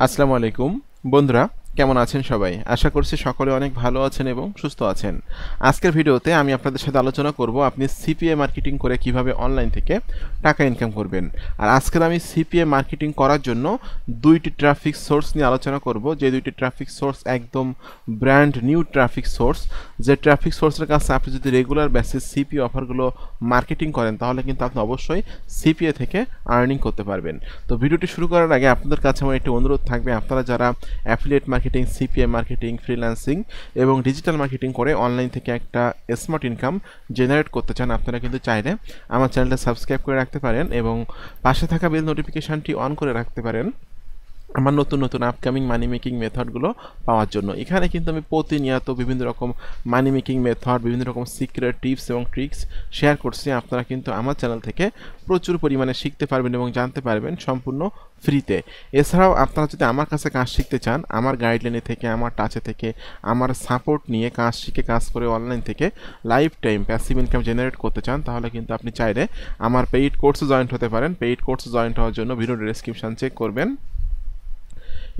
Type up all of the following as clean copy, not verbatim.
আসসালামু আলাইকুম বন্ধুরা, কেমন আছেন সবাই? আশা করছি সকলে অনেক ভালো আছেন এবং সুস্থ আছেন। আজকের ভিডিওতে আমি আপনাদের সাথে আলোচনা করব আপনি সিপিএ মার্কেটিং করে কিভাবে অনলাইন থেকে টাকা ইনকাম করবেন। আর আজকের আমি সিপিএ মার্কেটিং করার জন্য দুইটি ট্রাফিক সোর্স নিয়ে আলোচনা করব, যে দুইটি ট্রাফিক সোর্স একদম ব্র্যান্ড নিউ ট্রাফিক সোর্স। যে ট্রাফিক সোর্সের কাছে আপনি যদি রেগুলার বেসিস সিপিএ অফারগুলো মার্কেটিং করেন তাহলে কিন্তু আপনি অবশ্যই সিপিএ থেকে আর্নিং করতে পারবেন। তো ভিডিওটি শুরু করার আগে আপনাদের কাছে আমার একটি অনুরোধ থাকবে, আপনারা যারা affiliate marketing, CPA marketing, freelancing এবং ডিজিটাল মার্কেটিং করে অনলাইন থেকে একটা স্মার্ট ইনকাম জেনারেট করতে চান, আপনারা কিন্তু চাইলে আমার চ্যানেলটা সাবস্ক্রাইব করে রাখতে পারেন এবং পাশে থাকা বেল নোটিফিকেশনটি অন করে রাখতে পারেন আমার নতুন নতুন আপকামিং মানি মেকিং মেথডগুলো পাওয়ার জন্য। এখানে কিন্তু আমি প্রতিনিয়ত বিভিন্ন রকম মানি মেকিং মেথড, বিভিন্ন রকম সিক্রেট টিপস এবং ট্রিক্স শেয়ার করছি। আপনারা কিন্তু আমার চ্যানেল থেকে প্রচুর পরিমাণে শিখতে পারবেন এবং জানতে পারবেন সম্পূর্ণ ফ্রিতে। এছাড়াও আপনারা যদি আমার কাছে কাজ শিখতে চান, আমার গাইডলাইনে থেকে, আমার টাচে থেকে, আমার সাপোর্ট নিয়ে কাজ শিখে কাজ করে অনলাইন থেকে life time passive income generate করতে চান, তাহলে কিন্তু আপনি চাইলে আমার পেইড কোর্সে জয়েন্ট হতে পারেন। পেইড কোর্সে জয়েন্ট হওয়ার জন্য ভিডিও ডেসক্রিপশন চেক করবেন,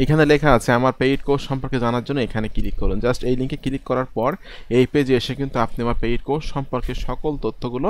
এখানে লেখা আছে আমার পেইড কোর্স সম্পর্কে জানার জন্য এখানে ক্লিক করুন। জাস্ট এই লিঙ্কে ক্লিক করার পর এই পেজে এসে কিন্তু আপনি আমার পেইড কোর্স সম্পর্কে সকল তথ্যগুলো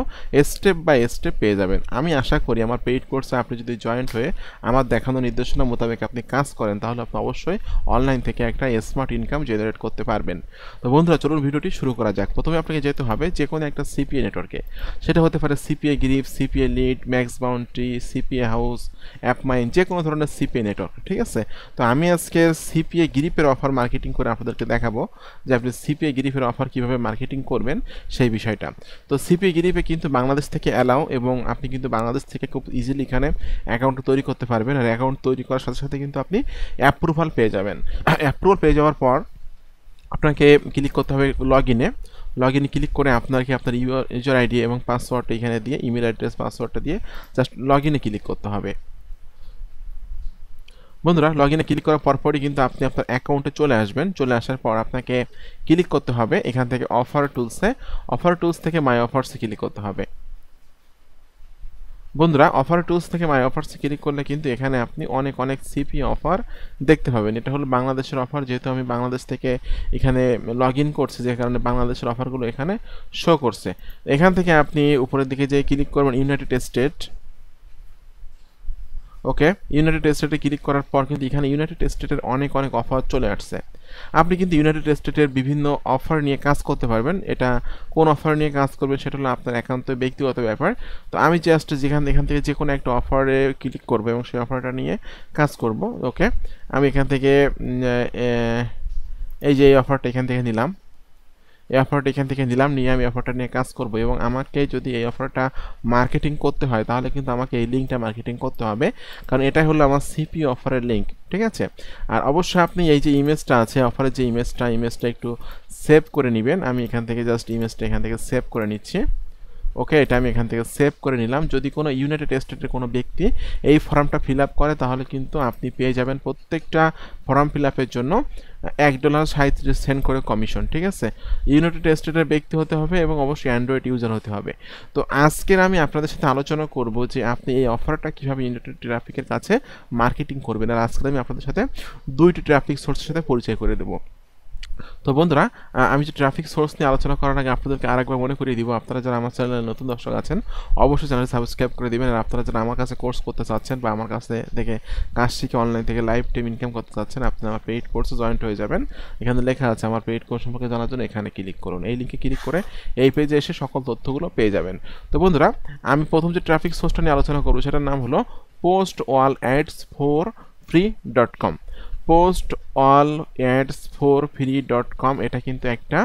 স্টেপ বাই স্টেপ পেয়ে যাবেন। আমি আশা করি আমার পেইড কোর্সে আপনি যদি জয়েন্ট হয়ে আমার দেখানো নির্দেশনা মোতাবেক আপনি কাজ করেন তাহলে আপনি অবশ্যই অনলাইন থেকে একটা স্মার্ট ইনকাম জেনারেট করতে পারবেন। তো বন্ধুরা, চলুন ভিডিওটি শুরু করা যাক। প্রথমে আপনাকে যেতে হবে যে কোনো একটা সিপিএ নেটওয়ার্কে। সেটা হতে পারে CPA grip, CPA lead, max boundary, CPA house, অ্যাপমাইন, যে কোনো ধরনের সিপিএ নেটওয়ার্ক। ঠিক আছে, তো আমি আজকে সিপিএ গ্রিপের অফার মার্কেটিং করে আপনাদেরকে দেখাবো যে আপনি সিপিএ গ্রিপের অফার কিভাবে মার্কেটিং করবেন সেই বিষয়টা। তো সিপিএ গ্রিপে কিন্তু বাংলাদেশ থেকে অ্যালাউ, এবং আপনি কিন্তু বাংলাদেশ থেকে খুব ইজিলি এখানে অ্যাকাউন্ট তৈরি করতে পারবেন। আর অ্যাকাউন্ট তৈরি করার সাথে সাথে কিন্তু আপনি অ্যাপ্রুভাল পেয়ে যাবেন। অ্যাপ্রুভাল পেয়ে যাওয়ার পর আপনাকে ক্লিক করতে হবে লগ ইনে ক্লিক করে আপনাকে আপনার ইউজার আইডি এবং পাসওয়ার্ডটা এখানে দিয়ে, ইমেল অ্যাড্রেস পাসওয়ার্ডটা দিয়ে জাস্ট লগ ইনে ক্লিক করতে হবে। বন্ধুরা, লগ ইনে ক্লিক করার পরপরই কিন্তু আপনি আপনার অ্যাকাউন্টে চলে আসবেন। চলে আসার পর আপনাকে ক্লিক করতে হবে এখান থেকে অফার টুলস থেকে মাই অফার্সে ক্লিক করতে হবে। বন্ধুরা, অফার টুলস থেকে মাই অফার্সে ক্লিক করলে কিন্তু এখানে আপনি অনেক অনেক সিপি অফার দেখতে পাবেন। এটা হলো বাংলাদেশের অফার, যেহেতু আমি বাংলাদেশ থেকে এখানে লগ ইন করছি, যে কারণে বাংলাদেশের অফারগুলো এখানে শো করছে। এখান থেকে আপনি উপরের দিকে যে ক্লিক করবেন ইউনাইটেড স্টেট। ওকে, ইউনাইটেড স্টেটে ক্লিক করার পর কিন্তু এখানে ইউনাইটেড স্টেটের অনেক অনেক অফার চলে আসছে। আপনি কিন্তু ইউনাইটেড স্টেটের বিভিন্ন অফার নিয়ে কাজ করতে পারবেন। এটা কোন অফার নিয়ে কাজ করবেন সেটা হলো আপনার একান্ত ব্যক্তিগত ব্যাপার। তো আমি জাস্ট এখান থেকে যে কোনো একটা অফারে ক্লিক করবো এবং সেই অফারটা নিয়ে কাজ করব। ওকে, আমি এখান থেকে এই যে এই অফারটা এখান থেকে নিলাম, এই অফারটা এখান থেকে নিলাম, নিয়ে আমি অফারটা নিয়ে কাজ করব। এবং আমাকে যদি এই অফারটা মার্কেটিং করতে হয় তাহলে কিন্তু আমাকে এই লিঙ্কটা মার্কেটিং করতে হবে, কারণ এটাই হলো আমার সিপি অফারের লিঙ্ক। ঠিক আছে, আর অবশ্যই আপনি এই যে ইমেজটা আছে অফারের যে ইমেজটা একটু সেভ করে নেবেন। আমি এখান থেকে জাস্ট ইমেজটা এখান থেকে সেভ করে নিচ্ছি। ওকে, এটা আমি এখান থেকে সেভ করে নিলাম। যদি কোনো ইউনাইটেড স্টেটের কোনো ব্যক্তি এই ফর্মটা ফিল আপ করে তাহলে কিন্তু আপনি পেয়ে যাবেন প্রত্যেকটা ফর্ম ফিল আপের জন্য $1.37 করে কমিশন। ঠিক আছে, ইউনাইটেড স্টেটের ব্যক্তি হতে হবে এবং অবশ্যই অ্যান্ড্রয়েড ইউজার হতে হবে। তো আজকের আমি আপনাদের সাথে আলোচনা করব যে আপনি এই অফারটা কীভাবে ইউনাইটেড ট্রাফিকের কাছে মার্কেটিং করবেন। আর আজকে আমি আপনাদের সাথে দুইটি ট্রাফিক সোর্সের সাথে পরিচয় করে দেবো। তো বন্ধুরা, আমি যে ট্রাফিক সোর্স নিয়ে আলোচনা করার আগে আপনাদেরকে আরেকবার মনে করিয়ে দিব, আপনারা যারা আমার চ্যানেলে নতুন দর্শক আছেন অবশ্যই চ্যানেল সাবস্ক্রাইব করে দিবেন। আর আপনারা যারা আমার কাছে কোর্স করতে চাচ্ছেন বা আমার কাছে থেকে কাজ শিখে অনলাইন থেকে লাইফ টাইম ইনকাম করতে চাচ্ছেন, আপনি আমার পেইড কোর্সে জয়েন্ট হয়ে যাবেন। এখানে লেখা আছে আমার পেইড কোর্স সম্পর্কে জানার জন্য এখানে ক্লিক করুন। এই লিঙ্কে ক্লিক করে এই পেজে এসে সকল তথ্যগুলো পেয়ে যাবেন। তো বন্ধুরা, আমি প্রথম যে ট্রাফিক সোর্সটা নিয়ে আলোচনা করবো সেটার নাম হলো postallAds4free.com। postallAds4free.com এটা কিন্তু একটা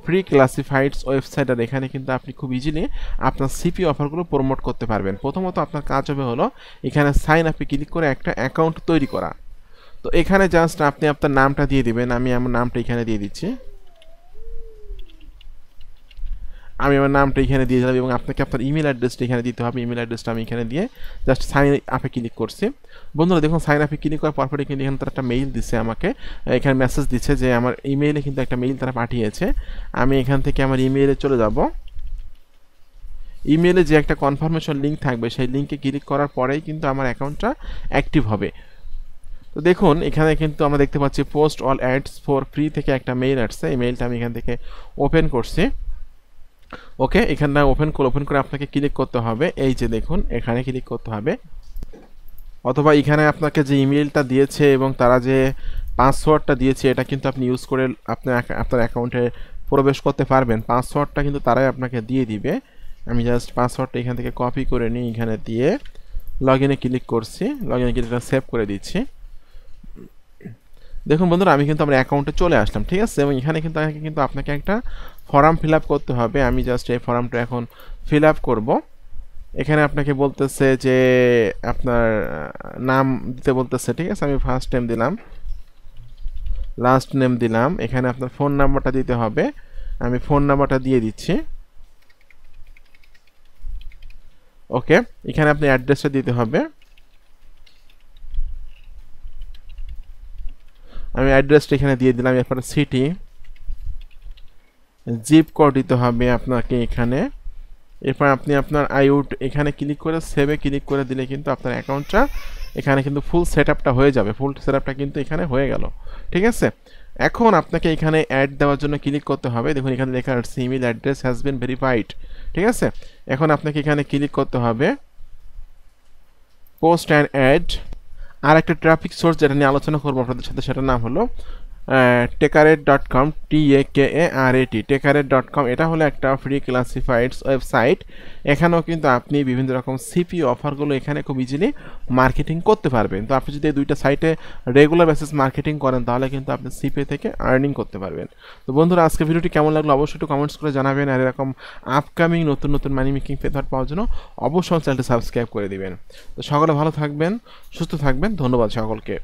ফ্রি ক্লাসিফাইডস ওয়েবসাইট। আর এখানে কিন্তু আপনি খুব ইজিলি আপনার সিপি অফারগুলো প্রমোট করতে পারবেন। প্রথমত আপনার কাজ হবে হলো এখানে সাইন আপে ক্লিক করে একটা অ্যাকাউন্ট তৈরি করা। তো এখানে জাস্ট আপনি আপনার নামটা দিয়ে দিবেন। আমি আমার নামটা এখানে দিয়ে দিচ্ছি। আমি আমার নামটা এখানে দিয়ে দিলাম এবং আপনাকে আপনার ইমেল অ্যাড্রেসটা এখানে দিতে হবে। ইমেল অ্যাড্রেসটা আমি এখানে দিয়ে জাস্ট সাইন আপে ক্লিক করছি। বন্ধুরা দেখুন, সাইন আপে ক্লিক করার পরপরই কিন্তু এখানে তারা একটা মেইল দিচ্ছে আমাকে, এখানে মেসেজ দিচ্ছে যে আমার ইমেইলে কিন্তু একটা মেইল তারা পাঠিয়েছে। আমি এখান থেকে আমার ইমেইলে চলে যাব। ইমেইলে যে একটা কনফার্মেশন লিঙ্ক থাকবে সেই লিঙ্কে ক্লিক করার পরেই কিন্তু আমার অ্যাকাউন্টটা অ্যাক্টিভ হবে। তো দেখুন এখানে কিন্তু আমরা দেখতে পাচ্ছি post all ads for free থেকে একটা মেইল আসছে। এই মেইলটা আমি এখান থেকে ওপেন করছি। ওকে, এখানটা ওপেন করে আপনাকে ক্লিক করতে হবে, এই যে দেখুন এখানে ক্লিক করতে হবে, অথবা এখানে আপনাকে যে ইমেলটা দিয়েছে এবং তারা যে পাসওয়ার্ডটা দিয়েছে এটা কিন্তু আপনি ইউজ করে আপনার অ্যাকাউন্টে প্রবেশ করতে পারবেন। পাসওয়ার্ডটা কিন্তু তারাই আপনাকে দিয়ে দিবে। আমি জাস্ট পাসওয়ার্ডটা এখান থেকে কপি করে নিই, এখানে দিয়ে লগ ইনে ক্লিক করছি, লগ ইনে ক্লিক সেভ করে দিচ্ছি। দেখুন বন্ধুরা আমি কিন্তু আমার অ্যাকাউন্টে চলে আসলাম, ঠিক আছে। এবং এখানে কিন্তু আপনাকে একটা ফর্ম ফিল আপ করতে হবে। আমি জাস্ট এই ফর্মটা এখন ফিল আপ করবো। এখানে আপনাকে বলতেছে যে আপনার নাম দিতে বলতেছে, ঠিক আছে। আমি ফার্স্ট নেম দিলাম, লাস্ট নেম দিলাম, এখানে আপনার ফোন নাম্বারটা দিতে হবে, আমি ফোন নাম্বারটা দিয়ে দিচ্ছি। ওকে, এখানে আপনি অ্যাড্রেসটা দিতে হবে, আমি অ্যাড্রেসটা এখানে দিয়ে দিলাম। এরপরে সিটি, জিপ কোড দিতে হবে আপনাকে এখানে। এরপর আপনি আপনার আইউড এখানে ক্লিক করে সেভে ক্লিক করে দিলে কিন্তু আপনার অ্যাকাউন্টটা এখানে কিন্তু ফুল সেটআপটা হয়ে যাবে। ফুল সেটআপটা কিন্তু এখানে হয়ে গেল, ঠিক আছে। এখন আপনাকে এখানে অ্যাড দেওয়ার জন্য ক্লিক করতে হবে। দেখুন এখানে লেখা আছে email address has been verified, ঠিক আছে। এখন আপনাকে এখানে ক্লিক করতে হবে পোস্ট অ্যান্ড অ্যাড। আর একটা ট্রাফিক সোর্স যেটা নিয়ে আলোচনা করবো আপনাদের সাথে, সেটার নাম হলো টেকারেট.com, TAKARET, টেকারেট.com। এটা হলো একটা ফ্রি ক্লাসিফাইডস ওয়েবসাইট। এখানেও কিন্তু আপনি বিভিন্ন রকম সিপি অফারগুলো এখানে খুব ইজিলি মার্কেটিং করতে পারবেন। তো আপনি যদি এই দুইটা সাইটে রেগুলার বেসিস মার্কেটিং করেন তাহলে কিন্তু আপনি সিপি থেকে আর্নিং করতে পারবেন। তো বন্ধুরা আজকে ভিডিওটি কেমন লাগলো অবশ্যই একটু কমেন্টস করে জানাবেন। আর এরকম আপকামিং নতুন নতুন মানি মেকিং মেথড পাওয়ার জন্য অবশ্যই চ্যানেলটি সাবস্ক্রাইব করে দিবেন। তো সকলে ভালো থাকবেন, সুস্থ থাকবেন, ধন্যবাদ সকলকে।